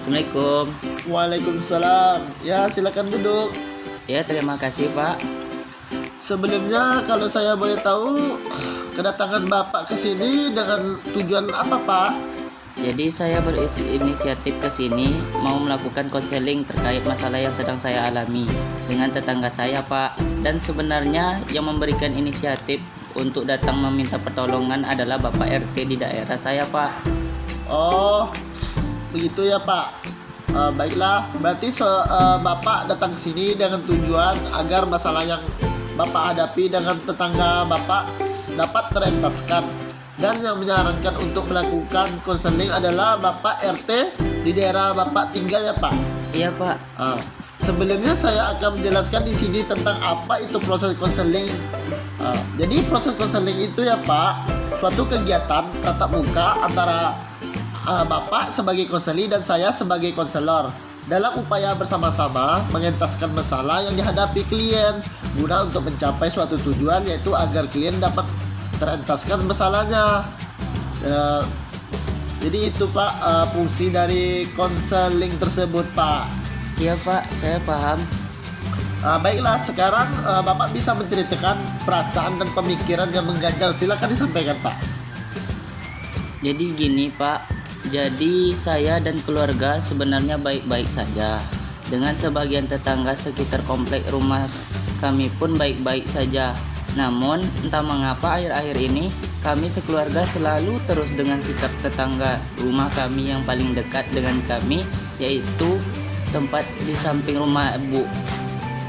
Assalamualaikum. Waalaikumsalam. Ya, silakan duduk. Ya, terima kasih Pak. Sebelumnya kalau saya boleh tahu, kedatangan Bapak ke sini dengan tujuan apa, Pak? Jadi saya berinisiatif ke sini mau melakukan konseling terkait masalah yang sedang saya alami dengan tetangga saya Pak. Dan sebenarnya yang memberikan inisiatif untuk datang meminta pertolongan adalah Bapak RT di daerah saya Pak. Oh, begitu ya, Pak. Baiklah, berarti Bapak datang ke sini dengan tujuan agar masalah yang Bapak hadapi dengan tetangga Bapak dapat terentaskan. Dan yang menyarankan untuk melakukan konseling adalah Bapak RT di daerah Bapak tinggal ya, Pak. Iya Pak. Sebelumnya saya akan menjelaskan di sini tentang apa itu proses konseling. Jadi proses konseling itu ya, Pak, suatu kegiatan tatap muka antara Bapak sebagai konseli dan saya sebagai konselor dalam upaya bersama-sama mengentaskan masalah yang dihadapi klien guna untuk mencapai suatu tujuan, yaitu agar klien dapat terentaskan masalahnya. Jadi itu Pak, fungsi dari konseling tersebut Pak. Iya Pak, saya paham. Baiklah, sekarang Bapak bisa menceritakan perasaan dan pemikiran yang mengganjal. Silakan disampaikan Pak. Jadi gini Pak, jadi saya dan keluarga sebenarnya baik-baik saja. Dengan sebagian tetangga sekitar komplek rumah kami pun baik-baik saja. Namun entah mengapa akhir-akhir ini kami sekeluarga selalu terus dengan sikap tetangga rumah kami yang paling dekat dengan kami, yaitu tempat di samping rumah Bu.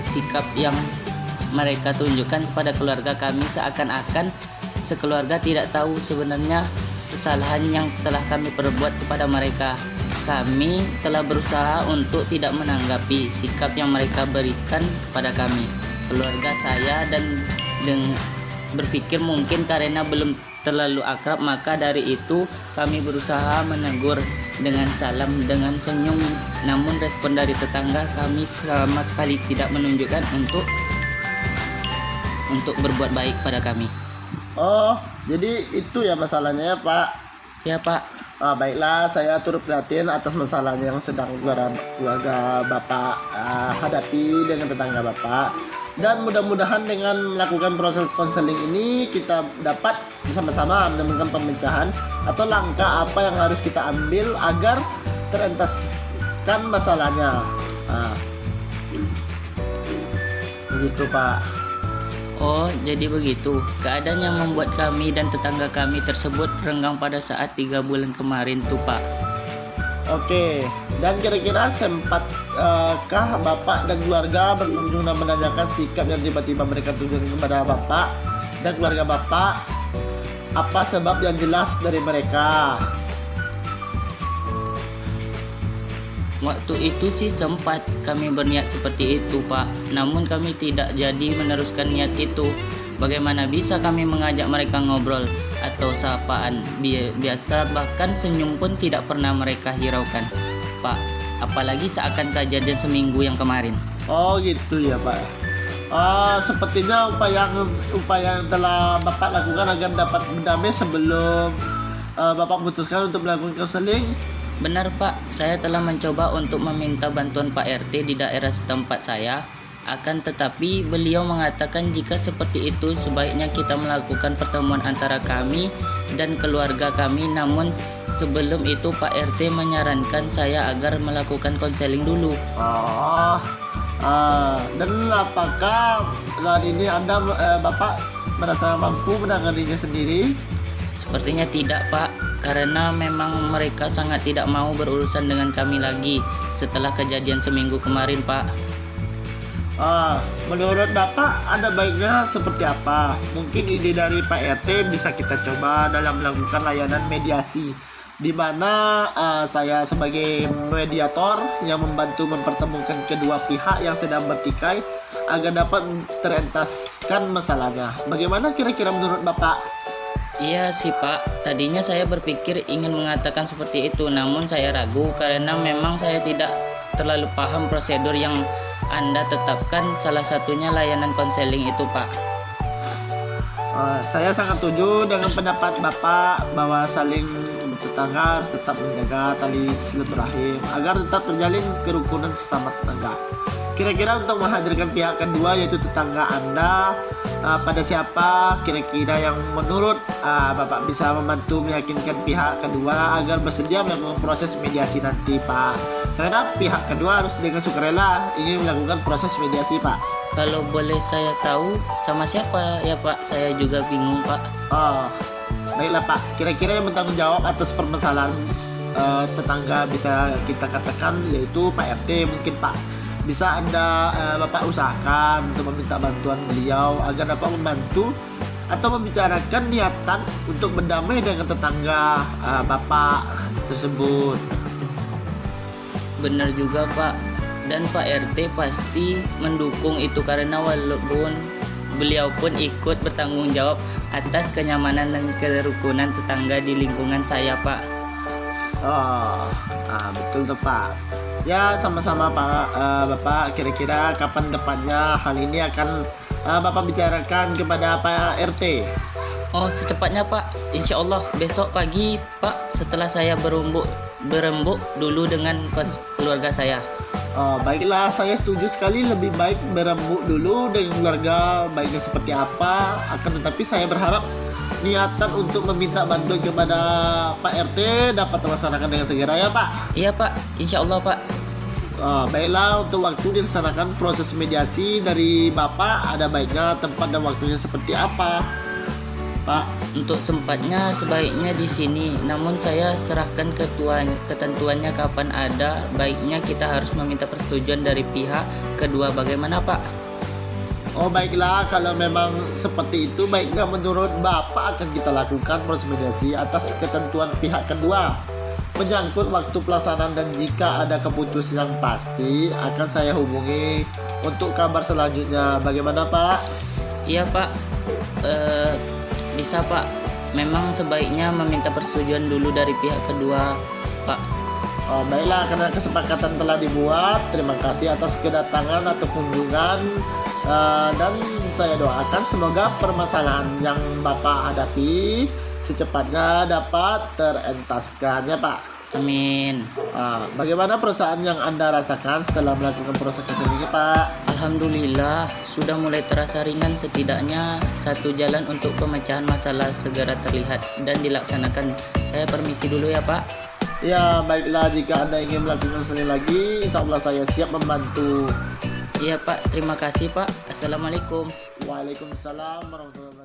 Sikap yang mereka tunjukkan kepada keluarga kami seakan-akan sekeluarga tidak tahu sebenarnya kesalahan yang telah kami perbuat kepada mereka. Kami telah berusaha untuk tidak menanggapi sikap yang mereka berikan kepada kami. Keluarga saya dan berpikir mungkin karena belum terlalu akrab, maka dari itu kami berusaha menegur dengan salam, dengan senyum. Namun respon dari tetangga kami sama sekali tidak menunjukkan untuk berbuat baik pada kami. Oh, jadi itu ya masalahnya ya Pak. Ya Pak. Baiklah, saya turut prihatin atas masalahnya yang sedang keluarga Bapak hadapi dengan tetangga Bapak. Dan mudah-mudahan dengan melakukan proses konseling ini kita dapat bersama-sama menemukan pemecahan atau langkah apa yang harus kita ambil agar terentaskan masalahnya. Begitu Pak. Oh, jadi begitu. Keadaan yang membuat kami dan tetangga kami tersebut renggang pada saat 3 bulan kemarin tuh Pak. Oke, dan kira-kira sempatkah Bapak dan keluarga berkunjung dan menanyakan sikap yang tiba-tiba mereka tunjukkan kepada Bapak dan keluarga Bapak? Apa sebab yang jelas dari mereka? Waktu itu sih sempat kami berniat seperti itu Pak, namun kami tidak jadi meneruskan niat itu. Bagaimana bisa kami mengajak mereka ngobrol atau sapaan biasa, bahkan senyum pun tidak pernah mereka hiraukan Pak, apalagi seakan kejadian seminggu yang kemarin. Oh gitu ya Pak. Sepertinya upaya yang telah Bapak lakukan agar dapat berdamai sebelum Bapak memutuskan untuk melakukan konseling. Benar Pak, saya telah mencoba untuk meminta bantuan Pak RT di daerah setempat saya. Akan tetapi beliau mengatakan jika seperti itu sebaiknya kita melakukan pertemuan antara kami dan keluarga kami. Namun sebelum itu Pak RT menyarankan saya agar melakukan konseling dulu. Dan apakah saat ini Bapak merasa mampu menanganinya sendiri? Sepertinya tidak Pak, karena memang mereka sangat tidak mau berurusan dengan kami lagi setelah kejadian seminggu kemarin Pak. Menurut Bapak ada baiknya seperti apa? Mungkin ide dari Pak RT bisa kita coba dalam melakukan layanan mediasi, di mana saya sebagai mediator yang membantu mempertemukan kedua pihak yang sedang bertikai agar dapat terentaskan masalahnya. Bagaimana kira-kira menurut Bapak? Iya sih Pak, tadinya saya berpikir ingin mengatakan seperti itu, namun saya ragu karena memang saya tidak terlalu paham prosedur yang Anda tetapkan, salah satunya layanan konseling itu Pak. Saya sangat setuju dengan pendapat Bapak bahwa saling tetangga harus tetap menjaga tali silaturahim agar tetap terjalin kerukunan sesama tetangga. Kira-kira untuk menghadirkan pihak kedua yaitu tetangga Anda, pada siapa kira-kira yang menurut Bapak bisa membantu meyakinkan pihak kedua agar bersedia melakukan proses mediasi nanti, Pak? Karena pihak kedua harus dengan sukarela ingin melakukan proses mediasi, Pak. Kalau boleh saya tahu sama siapa ya Pak? Saya juga bingung Pak. Oh, baiklah Pak. Kira-kira yang bertanggung jawab atas permasalahan tetangga bisa kita katakan yaitu Pak RT mungkin, Pak. Bisa Anda Bapak usahakan untuk meminta bantuan beliau agar dapat membantu atau membicarakan niatan untuk berdamai dengan tetangga Bapak tersebut. Benar juga Pak. Dan Pak RT pasti mendukung itu karena walaupun beliau pun ikut bertanggung jawab atas kenyamanan dan kerukunan tetangga di lingkungan saya, Pak. Oh, betul tuh Pak. Ya sama-sama Pak. Bapak kira-kira kapan tepatnya hal ini akan Bapak bicarakan kepada Pak RT? Oh, secepatnya Pak. Insya Allah besok pagi Pak, setelah saya berembuk dulu dengan keluarga saya. Baiklah, saya setuju sekali. Lebih baik berembuk dulu dengan keluarga, baiknya seperti apa. Akan tetapi saya berharap niatan untuk meminta bantuan kepada Pak RT dapat terlaksanakan dengan segera ya Pak. Iya Pak, insya Allah Pak. Baiklah, untuk waktu dilaksanakan proses mediasi dari Bapak, ada baiknya tempat dan waktunya seperti apa, Pak? Untuk sempatnya sebaiknya di sini, namun saya serahkan ketentuannya kapan ada. Baiknya kita harus meminta persetujuan dari pihak kedua. Bagaimana Pak? Oh baiklah, kalau memang seperti itu, baiknya menurut Bapak akan kita lakukan proses mediasi atas ketentuan pihak kedua. Menyangkut waktu pelaksanaan dan jika ada keputusan yang pasti, akan saya hubungi untuk kabar selanjutnya. Bagaimana Pak? Iya Pak, bisa Pak. Memang sebaiknya meminta persetujuan dulu dari pihak kedua Pak. Baiklah, karena kesepakatan telah dibuat. Terima kasih atas kedatangan atau kunjungan, dan saya doakan semoga permasalahan yang Bapak hadapi secepatnya dapat terentaskan ya Pak. Amin. Bagaimana perasaan yang Anda rasakan setelah melakukan proses konseling ini Pak? Alhamdulillah sudah mulai terasa ringan, setidaknya satu jalan untuk pemecahan masalah segera terlihat dan dilaksanakan. Saya permisi dulu ya Pak. Ya baiklah, jika Anda ingin melakukan konseling lagi, insya Allah saya siap membantu. Iya Pak, terima kasih Pak. Assalamualaikum. Waalaikumsalam warahmatullahi wabarakatuh.